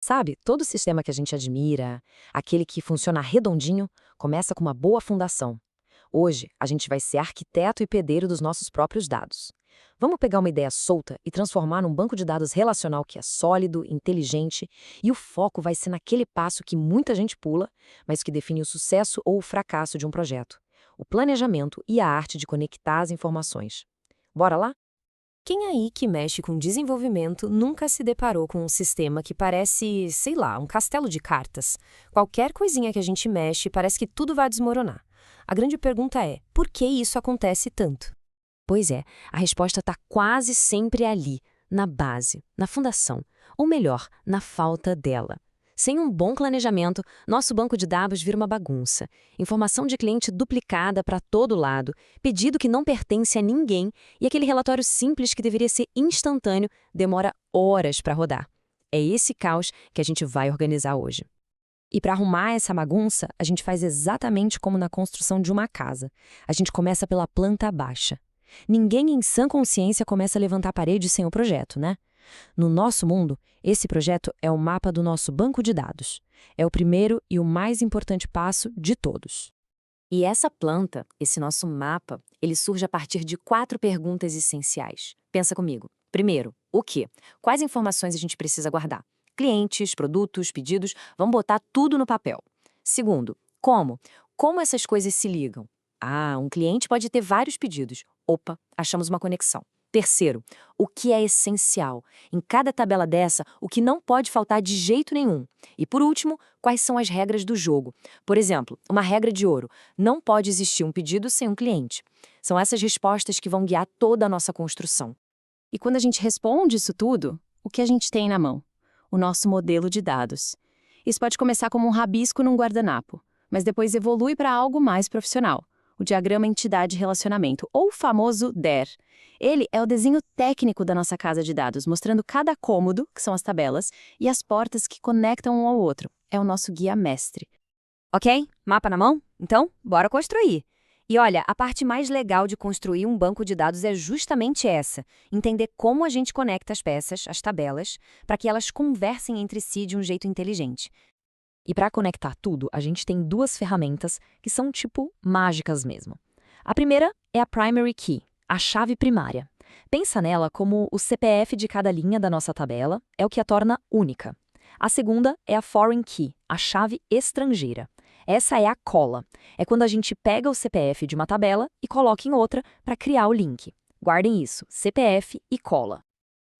Sabe, todo sistema que a gente admira, aquele que funciona redondinho, começa com uma boa fundação. Hoje, a gente vai ser arquiteto e pedreiro dos nossos próprios dados. Vamos pegar uma ideia solta e transformar num banco de dados relacional que é sólido, inteligente, e o foco vai ser naquele passo que muita gente pula, mas que define o sucesso ou o fracasso de um projeto: o planejamento e a arte de conectar as informações. Bora lá? Quem aí que mexe com desenvolvimento nunca se deparou com um sistema que parece, sei lá, um castelo de cartas? Qualquer coisinha que a gente mexe parece que tudo vai desmoronar. A grande pergunta é, por que isso acontece tanto? Pois é, a resposta está quase sempre ali, na base, na fundação, ou melhor, na falta dela. Sem um bom planejamento, nosso banco de dados vira uma bagunça. Informação de cliente duplicada para todo lado, pedido que não pertence a ninguém e aquele relatório simples que deveria ser instantâneo demora horas para rodar. É esse caos que a gente vai organizar hoje. E para arrumar essa bagunça, a gente faz exatamente como na construção de uma casa. A gente começa pela planta baixa. Ninguém em sã consciência começa a levantar paredes sem o projeto, né? No nosso mundo, esse projeto é o mapa do nosso banco de dados. É o primeiro e o mais importante passo de todos. E essa planta, esse nosso mapa, ele surge a partir de 4 perguntas essenciais. Pensa comigo. Primeiro, o quê? Quais informações a gente precisa guardar? Clientes, produtos, pedidos, vamos botar tudo no papel. Segundo, como? Como essas coisas se ligam? Ah, um cliente pode ter vários pedidos. Opa, achamos uma conexão. Terceiro, o que é essencial? Em cada tabela dessa, o que não pode faltar de jeito nenhum. E por último, quais são as regras do jogo? Por exemplo, uma regra de ouro: não pode existir um pedido sem um cliente. São essas respostas que vão guiar toda a nossa construção. E quando a gente responde isso tudo, o que a gente tem na mão? O nosso modelo de dados. Isso pode começar como um rabisco num guardanapo, mas depois evolui para algo mais profissional: o diagrama entidade-relacionamento, ou o famoso DER. Ele é o desenho técnico da nossa casa de dados, mostrando cada cômodo, que são as tabelas, e as portas que conectam um ao outro. É o nosso guia mestre. Ok? Mapa na mão? Então, bora construir. E olha, a parte mais legal de construir um banco de dados é justamente essa: entender como a gente conecta as peças, as tabelas, para que elas conversem entre si de um jeito inteligente. E para conectar tudo, a gente tem duas ferramentas que são tipo mágicas mesmo. A primeira é a Primary Key, a chave primária. Pensa nela como o CPF de cada linha da nossa tabela, é o que a torna única. A segunda é a Foreign Key, a chave estrangeira. Essa é a cola. É quando a gente pega o CPF de uma tabela e coloca em outra para criar o link. Guardem isso, CPF e cola.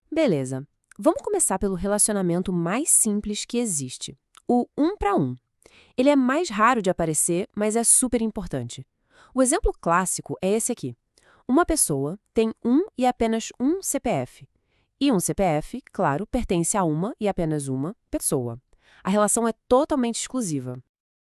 Beleza. Vamos começar pelo relacionamento mais simples que existe: o 1 para 1. Ele é mais raro de aparecer, mas é super importante. O exemplo clássico é esse aqui. Uma pessoa tem um e apenas um CPF. E um CPF, claro, pertence a uma e apenas uma pessoa. A relação é totalmente exclusiva.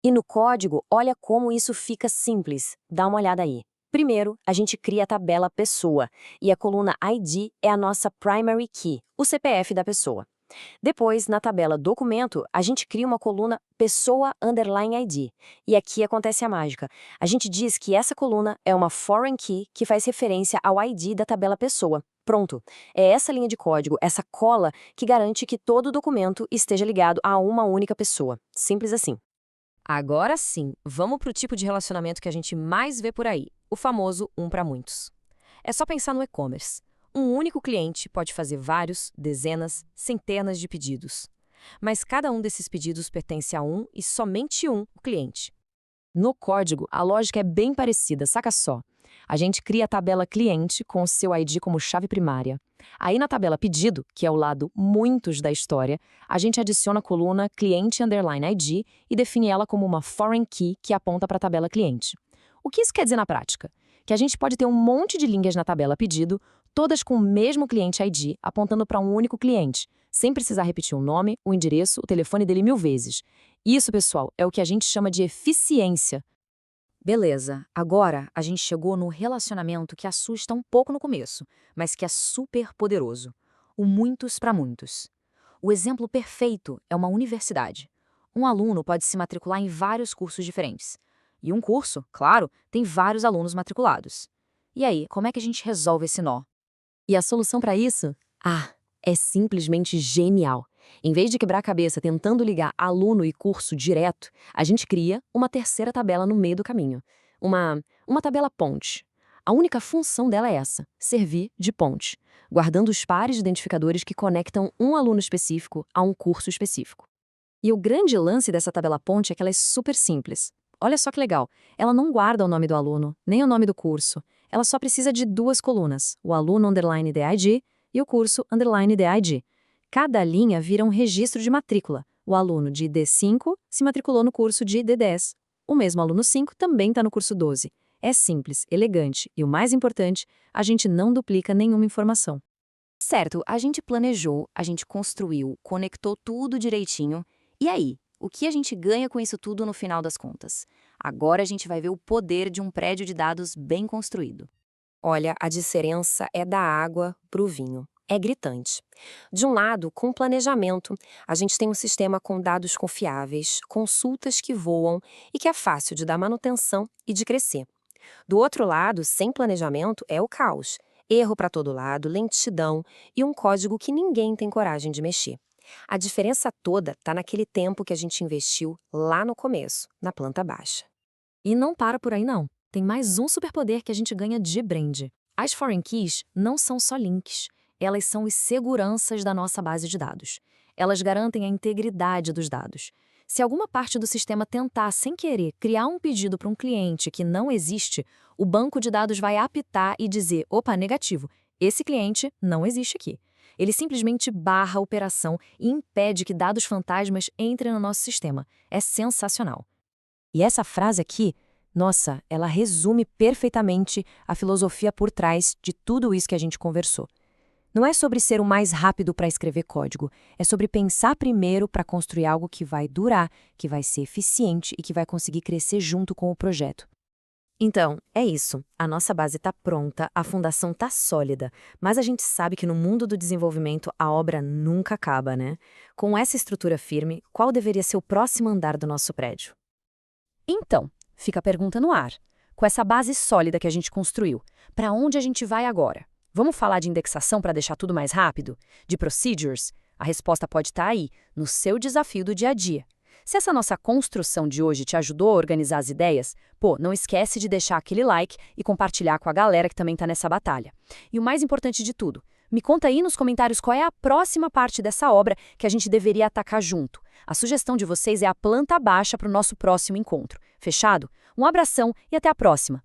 E no código, olha como isso fica simples. Dá uma olhada aí. Primeiro, a gente cria a tabela pessoa, e a coluna ID é a nossa primary key, o CPF da pessoa. Depois, na tabela documento, a gente cria uma coluna pessoa underline ID. E aqui acontece a mágica. A gente diz que essa coluna é uma foreign key que faz referência ao ID da tabela pessoa. Pronto. É essa linha de código, essa cola, que garante que todo documento esteja ligado a uma única pessoa. Simples assim. Agora sim, vamos para o tipo de relacionamento que a gente mais vê por aí, o famoso um para muitos. É só pensar no e-commerce. Um único cliente pode fazer vários, dezenas, centenas de pedidos. Mas cada um desses pedidos pertence a um e somente um cliente. No código, a lógica é bem parecida, saca só. A gente cria a tabela cliente com o seu ID como chave primária. Aí na tabela pedido, que é o lado muitos da história, a gente adiciona a coluna cliente underline ID e define ela como uma foreign key que aponta para a tabela cliente. O que isso quer dizer na prática? Que a gente pode ter um monte de linhas na tabela pedido, todas com o mesmo cliente ID, apontando para um único cliente, sem precisar repetir o nome, o endereço, o telefone dele 1000 vezes. Isso, pessoal, é o que a gente chama de eficiência. Beleza, agora a gente chegou no relacionamento que assusta um pouco no começo, mas que é super poderoso: o muitos para muitos. O exemplo perfeito é uma universidade. Um aluno pode se matricular em vários cursos diferentes. E um curso, claro, tem vários alunos matriculados. E aí, como é que a gente resolve esse nó? E a solução para isso? Ah, é simplesmente genial. Em vez de quebrar a cabeça tentando ligar aluno e curso direto, a gente cria uma terceira tabela no meio do caminho. Uma tabela ponte. A única função dela é essa, servir de ponte, guardando os pares de identificadores que conectam um aluno específico a um curso específico. E o grande lance dessa tabela ponte é que ela é super simples. Olha só que legal, ela não guarda o nome do aluno, nem o nome do curso. Ela só precisa de duas colunas, o aluno underline DID e o curso underline DID. Cada linha vira um registro de matrícula. O aluno de ID5 se matriculou no curso de ID10. O mesmo aluno 5 também está no curso 12. É simples, elegante e, o mais importante, a gente não duplica nenhuma informação. Certo, a gente planejou, a gente construiu, conectou tudo direitinho. E aí, o que a gente ganha com isso tudo no final das contas? Agora a gente vai ver o poder de um prédio de dados bem construído. Olha, a diferença é da água para o vinho. É gritante. De um lado, com planejamento, a gente tem um sistema com dados confiáveis, consultas que voam e que é fácil de dar manutenção e de crescer. Do outro lado, sem planejamento, é o caos. Erro para todo lado, lentidão e um código que ninguém tem coragem de mexer. A diferença toda está naquele tempo que a gente investiu lá no começo, na planta baixa. E não para por aí não. Tem mais um superpoder que a gente ganha de brinde. As Foreign Keys não são só links. Elas são os seguranças da nossa base de dados. Elas garantem a integridade dos dados. Se alguma parte do sistema tentar, sem querer, criar um pedido para um cliente que não existe, o banco de dados vai apitar e dizer, opa, negativo, esse cliente não existe aqui. Ele simplesmente barra a operação e impede que dados fantasmas entrem no nosso sistema. É sensacional. E essa frase aqui, nossa, ela resume perfeitamente a filosofia por trás de tudo isso que a gente conversou. Não é sobre ser o mais rápido para escrever código, é sobre pensar primeiro para construir algo que vai durar, que vai ser eficiente e que vai conseguir crescer junto com o projeto. Então, é isso. A nossa base está pronta, a fundação está sólida, mas a gente sabe que no mundo do desenvolvimento a obra nunca acaba, né? Com essa estrutura firme, qual deveria ser o próximo andar do nosso prédio? Então, fica a pergunta no ar. Com essa base sólida que a gente construiu, para onde a gente vai agora? Vamos falar de indexação para deixar tudo mais rápido? De procedures? A resposta pode estar aí, no seu desafio do dia a dia. Se essa nossa construção de hoje te ajudou a organizar as ideias, não esquece de deixar aquele like e compartilhar com a galera que também está nessa batalha. E o mais importante de tudo, me conta aí nos comentários qual é a próxima parte dessa obra que a gente deveria atacar junto. A sugestão de vocês é a planta baixa para o nosso próximo encontro. Fechado? Um abração e até a próxima!